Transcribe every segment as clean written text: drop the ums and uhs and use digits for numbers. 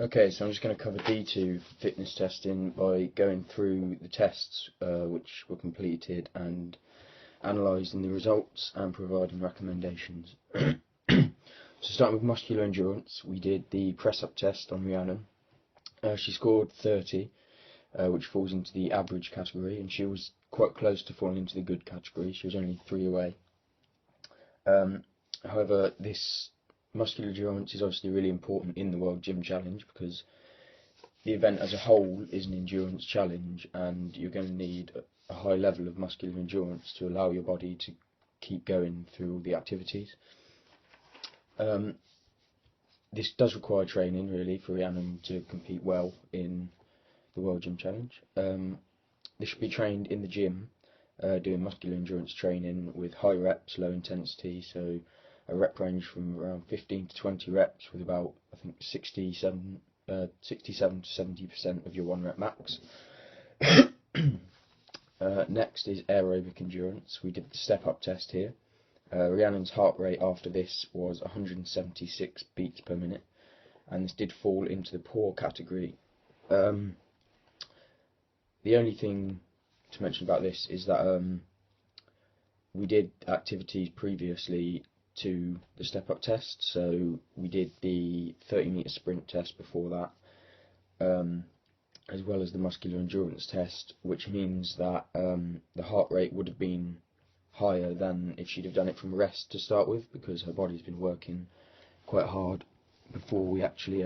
Okay, so I'm just going to cover D2 fitness testing by going through the tests which were completed and analysing the results and providing recommendations. So starting with muscular endurance, we did the press-up test on Rhiannon. She scored 30, which falls into the average category, and she was quite close to falling into the good category. She was only 3 away. However, this muscular endurance is obviously really important in the World Gym Challenge because the event as a whole is an endurance challenge, and you're going to need a high level of muscular endurance to allow your body to keep going through all the activities. This does require training, really, for Rhiannon to compete well in the World Gym Challenge. They should be trained in the gym, doing muscular endurance training with high reps, low intensity, so a rep range from around 15 to 20 reps with about, I think, 67 to 70% of your 1 rep max. Next is aerobic endurance. We did the step-up test here. Rhiannon's heart rate after this was 176 beats per minute, and this did fall into the poor category. The only thing to mention about this is that we did activities previously to the step-up test, so we did the 30-metre sprint test before that, as well as the muscular endurance test, which means that the heart rate would have been higher than if she'd have done it from rest to start with, because her body's been working quite hard before we actually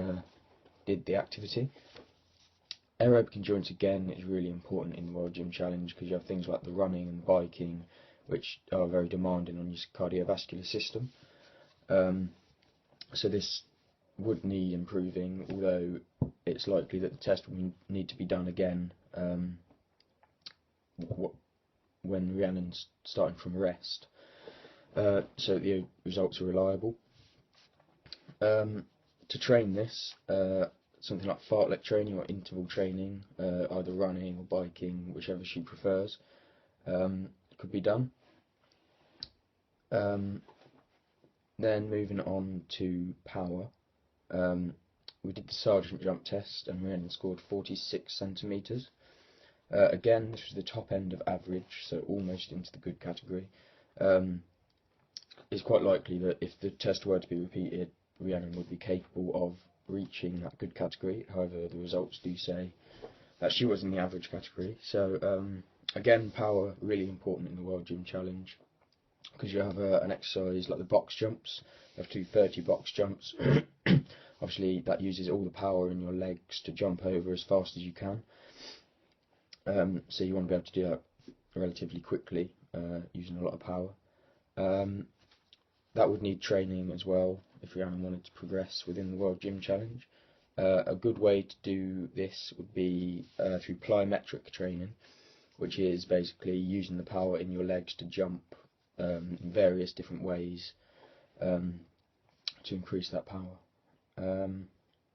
did the activity. Aerobic endurance again is really important in the World Gym Challenge because you have things like the running and biking, which are very demanding on your cardiovascular system. So this would need improving, although it's likely that the test will need to be done again when Rhiannon's starting from rest, so the results are reliable. To train this, something like fartlek training or interval training, either running or biking, whichever she prefers, could be done. Then moving on to power, we did the sergeant jump test and Rhiannon scored 46 centimetres. Again, this was the top end of average, so almost into the good category. It's quite likely that if the test were to be repeated, Rhiannon would be capable of reaching that good category. However, the results do say that she was in the average category. So again, power really important in the World Gym Challenge because you have an exercise like the box jumps. You have to do 30 box jumps. Obviously, that uses all the power in your legs to jump over as fast as you can. So you want to be able to do that relatively quickly, using a lot of power. That would need training as well if Rhiannon wanted to progress within the World Gym Challenge. A good way to do this would be through plyometric training, which is basically using the power in your legs to jump in various different ways to increase that power.